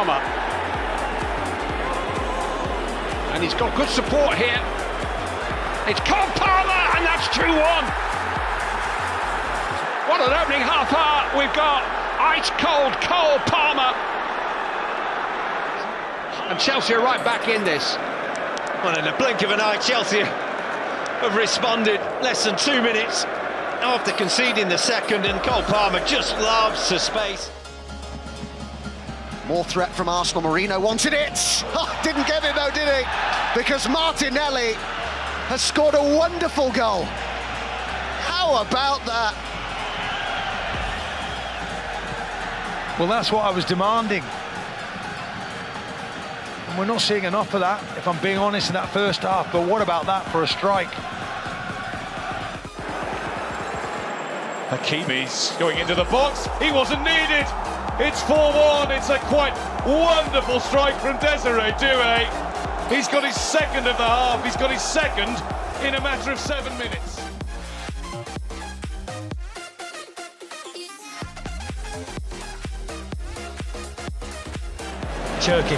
Palmer. And he's got good support here. It's Cole Palmer, and that's 2-1. What an opening half hour we've got. Ice-cold Cole Palmer. And Chelsea are right back in this. Well, in the blink of an eye, Chelsea have responded less than 2 minutes after conceding the second, and Cole Palmer just loves the space. More threat from Arsenal. Mourinho wanted it. Oh, didn't get it though, did he? Because Martinelli has scored a wonderful goal. How about that? Well, that's what I was demanding. And we're not seeing enough of that, if I'm being honest, in that first half. But what about that for a strike? Hakimi's going into the box. He wasn't needed. It's 4-1. It's a quite wonderful strike from Desiree Doué. He's got his second of the half. He's got his second in a matter of 7 minutes. Cherki.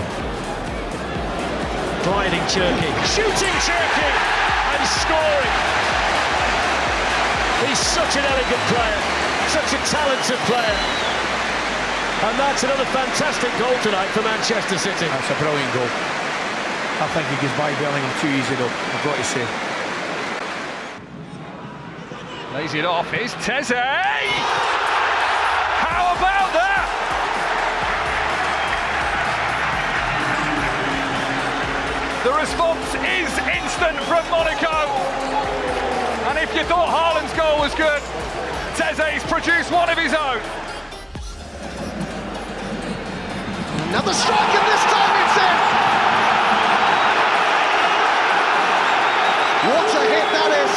Gliding Cherki. Shooting Cherki! And scoring! He's such an elegant player. Such a talented player. And that's another fantastic goal tonight for Manchester City. That's a brilliant goal. I think he gets by Bellingham too easy though, I've got to say. Lays it off, here's Teze! How about that? The response is instant from Monaco. And if you thought Haaland's goal was good, Teze's produced one of his own. Another strike, and this time it's in! What a hit that is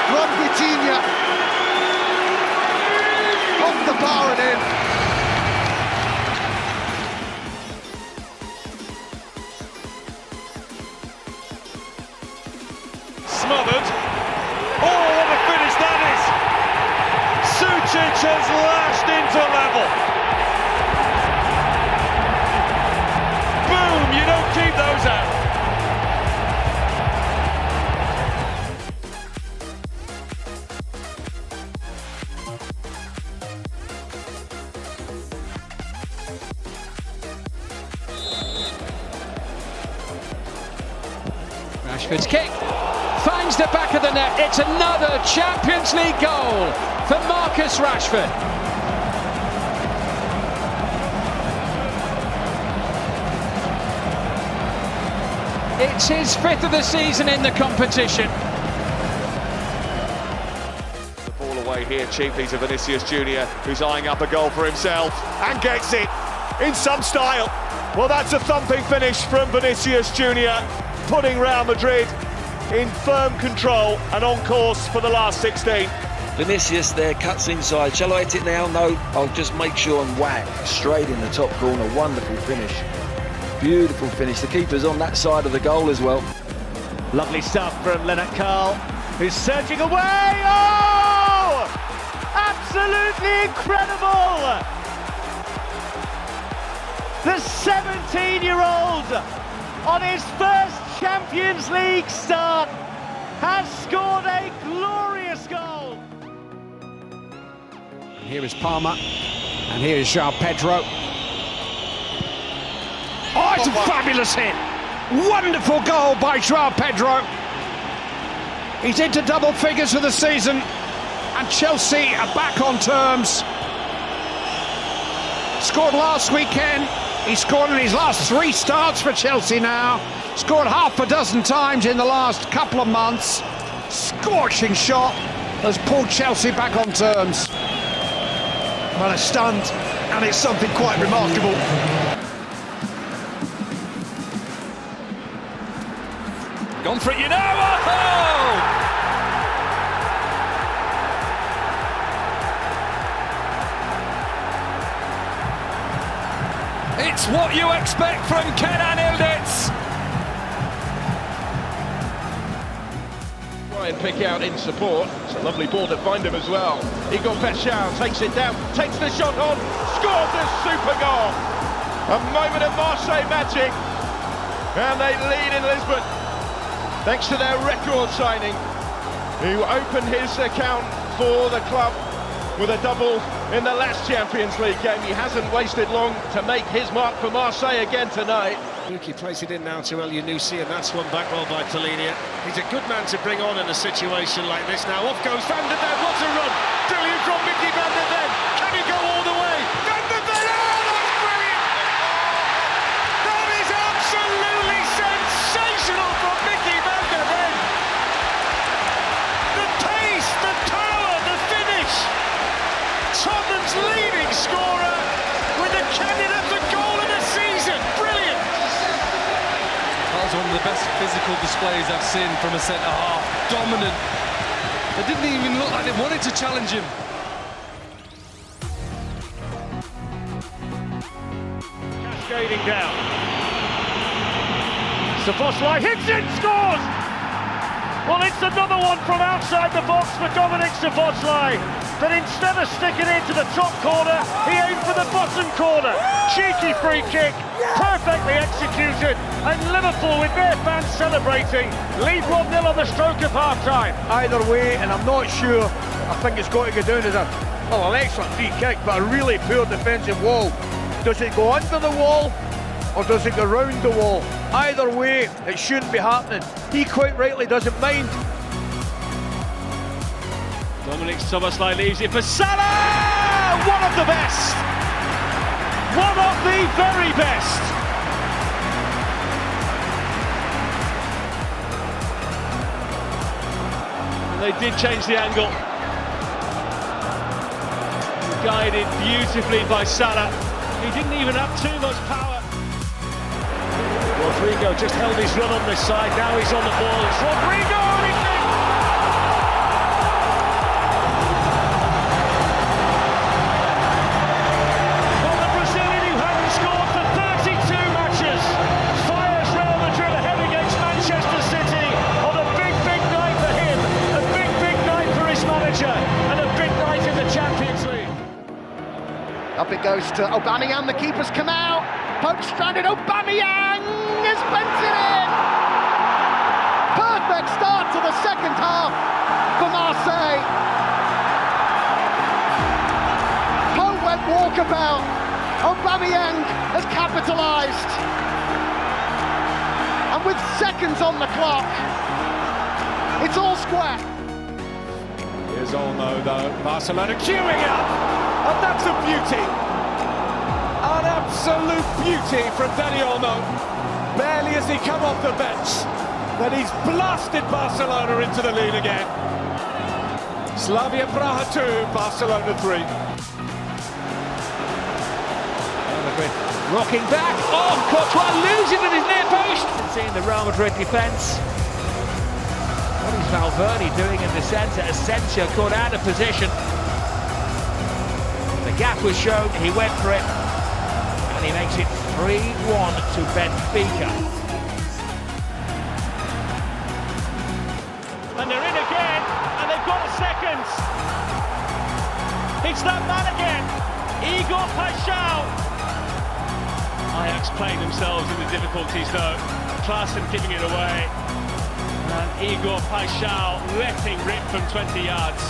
from Vitinha. Off the bar and in. Smothered. Oh, what a finish that is! Sucic has lashed into level. Boom! You don't keep those out. Rashford's kick finds the back of the net. It's another Champions League goal for Marcus Rashford. It's his 5th of the season in the competition. The ball away here cheaply to Vinicius Junior, who's eyeing up a goal for himself and gets it in some style. Well, that's a thumping finish from Vinicius Junior, putting Real Madrid in firm control and on course for the last 16. Vinicius there cuts inside. Shall I hit it now? No, I'll just make sure and whack straight in the top corner. Wonderful finish. Beautiful finish. The keeper's on that side of the goal as well. Lovely stuff from Lennart Karl, who's surging away. Oh! Absolutely incredible! The 17-year-old on his first Champions League start has scored a glorious goal. And here is Palmer, and here is João Pedro. Oh, it's a fabulous hit! Wonderful goal by João Pedro. He's into double figures for the season, and Chelsea are back on terms. Scored last weekend. He scored in his last 3 starts for Chelsea now. Scored half a dozen times in the last couple of months. Scorching shot has pulled Chelsea back on terms. Well, a stunt, and it's something quite remarkable. Gone for it, you know! Oh! It's what you expect from Kenan Yildiz. Try and pick out in support. It's a lovely ball to find him as well. Igor Peshao takes it down, takes the shot on, scores a super goal. A moment of Marseille magic, and they lead in Lisbon thanks to their record signing, who opened his account for the club with a double in the last Champions League game. He hasn't wasted long to make his mark for Marseille again tonight. He plays it in now to El Yunusi, and that's one back well by Tolinia. He's a good man to bring on in a situation like this now. Off goes Van der Ven, what a run! Brilliant from Mickey Van der Ven. Can he go all the way? Van der Ven, oh, that's brilliant! That is absolutely sensational from Mickey Van der Ven. The pace, the power, the finish. Tottenham's leading scorer with a candidate for goal of the season. Brilliant! That was one of the best physical displays I've seen from a centre-half. Dominant. They didn't even look like they wanted to challenge him. Cascading down. Szoboszlai hits it, scores! Well, it's another one from outside the box for Dominik Szoboszlai. But instead of sticking it to the top corner, he aimed for the bottom corner. Cheeky free kick, perfectly executed, and Liverpool, with their fans celebrating, lead 1-0 on the stroke of half-time. Either way, and I'm not sure, I think it's got to go down as an excellent free kick, but a really poor defensive wall. Does it go under the wall, or does it go round the wall? Either way, it shouldn't be happening. He quite rightly doesn't mind. Dominik Szoboszlai leaves it for Salah! One of the best! One of the very best! And they did change the angle. Guided beautifully by Salah. He didn't even have too much power. Rodrigo just held his run on this side, now he's on the ball. It's Rodrigo! And he's in! Well, the Brazilian who hadn't scored for 32 matches fires Real Madrid ahead against Manchester City on a big, big night for him, a big, big night for his manager, and a big night in the Champions League. Up it goes to Aubameyang, the keeper's come out. Pope stranded, Aubameyang has bent it in! Perfect start to the second half for Marseille. Pope went walkabout, Aubameyang has capitalised. And with seconds on the clock, it's all square. Here's Olmo though, Barcelona queuing up, and that's a beauty. An absolute beauty from Dani Olmo. Barely has he come off the bench, then he's blasted Barcelona into the lead again. Slavia Praha 2, Barcelona 3. Rocking back, oh, Courtois losing at his near post. Seeing the Real Madrid defence. What is Valverde doing in the centre? Asensio caught out of position. The gap was shown, he went for it. And he makes it 3-1 to Benfica. And they're in again, and they've got a second. It's that man again, Igor Paixão. Ajax playing themselves into difficulties though. Klaassen giving it away. And Igor Paixão letting rip from 20 yards.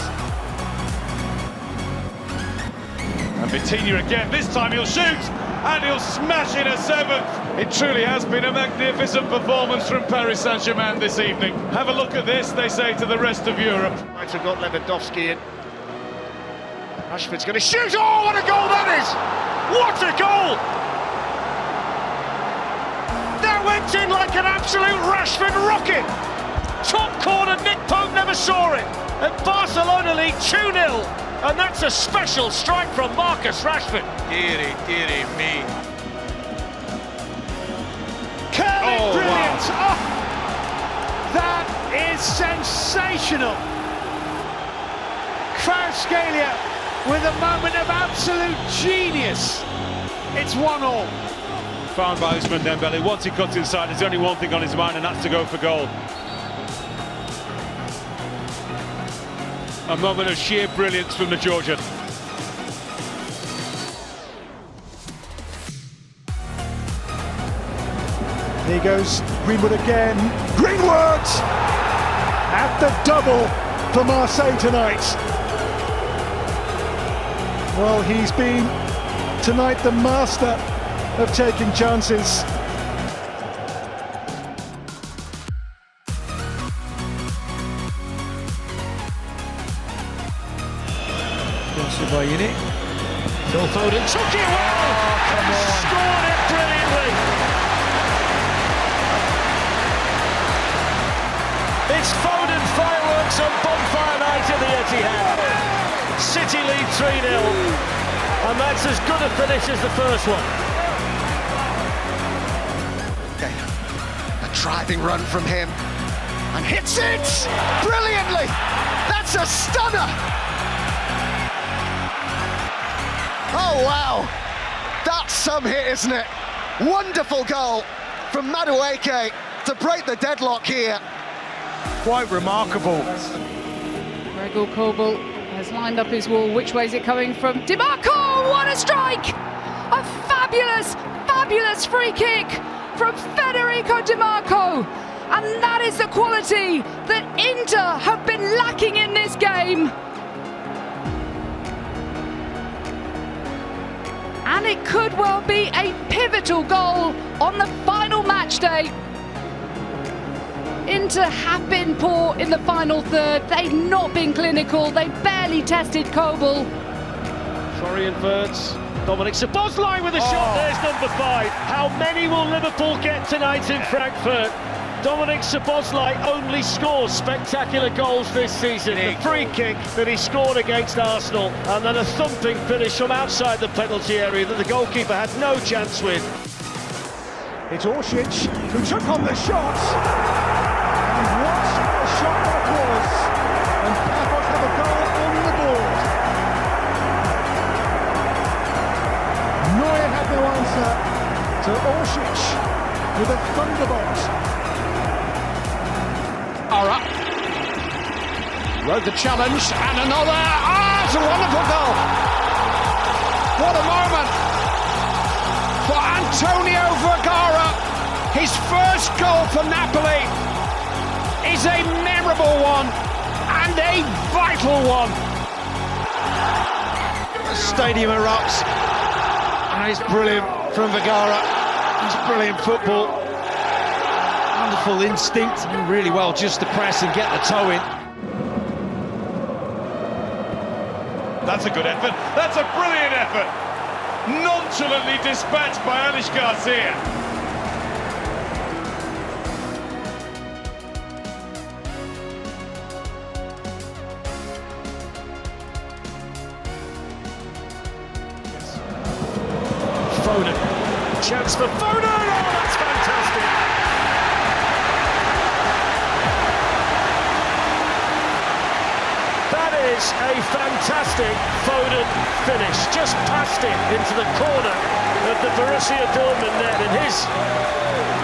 And Vitinha again, this time he'll shoot, and he'll smash in a seventh. It truly has been a magnificent performance from Paris Saint-Germain this evening. Have a look at this, they say to the rest of Europe. Might have got Lewandowski in. Rashford's going to shoot, oh what a goal that is! What a goal! That went in like an absolute Rashford rocket! Top corner, Nick Pope never saw it! And Barcelona lead 2-0! And that's a special strike from Marcus Rashford. Dearie me. Curling brilliant! Wow. Oh, that is sensational! Kvaratskhelia with a moment of absolute genius. It's 1-1. Found by Ousmane Dembele. Once he cuts inside, there's only one thing on his mind, and that's to go for goal. A moment of sheer brilliance from the Georgian. Here goes Greenwood again. Greenwood! At the double for Marseille tonight. Well, he's been tonight the master of taking chances. Phil Foden took it well and scored it brilliantly. It's Foden fireworks on bonfire night at the Etihad. City lead 3-0, and that's as good a finish as the first one. Okay. A driving run from him, and hits it brilliantly. That's a stunner. Oh wow, that's some hit, isn't it? Wonderful goal from Madueke to break the deadlock here. Quite remarkable. Gregor Kobel has lined up his wall. Which way is it coming from? DiMarco, what a strike! A fabulous, fabulous free kick from Federico DiMarco. And that is the quality that Inter have been lacking in this game. And it could well be a pivotal goal on the final match day. Inter have been poor in the final third. They've not been clinical. They barely tested Kobel. Florian Wirtz, Dominic Szoboszlai with a shot. There's number 5. How many will Liverpool get tonight in Frankfurt? Dominic Szoboszlai only scores spectacular goals this season. The free kick that he scored against Arsenal, and then a thumping finish from outside the penalty area that the goalkeeper had no chance with. It's Orsic who took on the shot. And what a shot that was. And Pafos have a goal on the board. Neuer had no answer to Orsic with a thunderbolt. Ara rode the challenge, and another. It's a wonderful goal. What a moment for Antonio Vergara. His first goal for Napoli is a memorable one and a vital one. The stadium erupts, and it's brilliant from Vergara. It's brilliant football. Wonderful instinct, and really well just to press and get the toe in. That's a good effort. That's a brilliant effort. Nonchalantly dispatched by Anish Garcia. Foden, chance for Foden. Oh, that's fantastic. Is a fantastic Foden finish, just past it into the corner of the Borussia Dortmund net, and his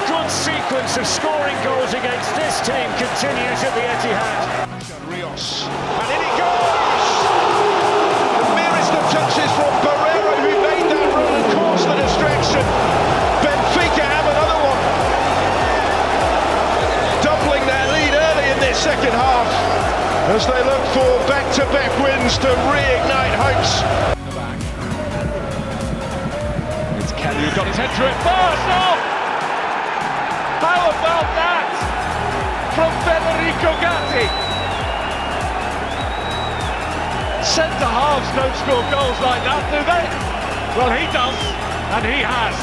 good sequence of scoring goals against this team continues at the Etihad. Rios, and in it goes! The merest of touches from Barreiro, who made that run and caused the distraction. Benfica have another one, doubling their lead early in this second half, as they look for back-to-back wins to reignite hopes. It's Kelly who got his head through it first. Oh! How about that from Federico Gatti? Centre-halves don't score goals like that, do they? Well, he does, and he has.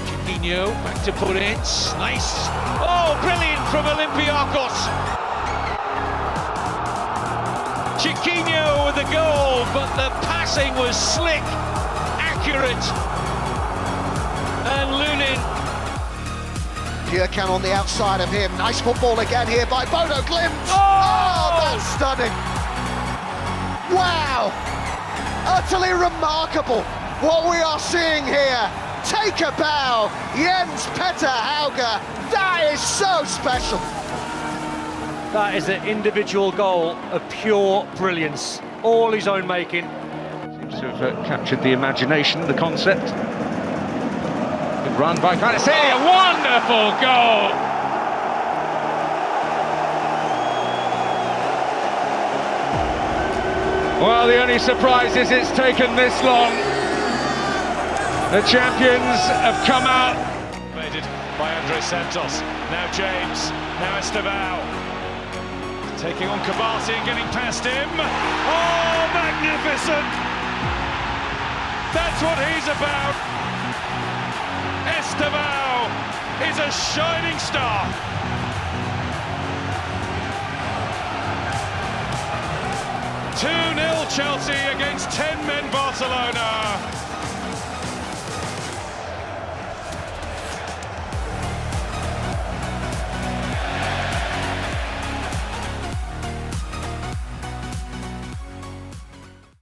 Chiquinho back to Brilliance. Nice. Oh, brilliant from Olympiacos. Chiquinho with the goal, but the passing was slick, accurate, and Lunin. Bjerkan on the outside of him. Nice football again here by Bodo Glimt. Oh, that's stunning. Wow, utterly remarkable what we are seeing here. Take a bow, Jens Petter Hauge. That is so special. That is an individual goal of pure brilliance, all his own making. Seems to have captured the imagination, the concept. Run by Kvaratskhelia, a wonderful goal! Well, the only surprise is it's taken this long. The champions have come out. Made it by Andres Santos. Now James, now Estevao. Taking on Kabasi and getting past him. Oh, magnificent! That's what he's about. Estevao is a shining star. Chelsea against 10 minutes.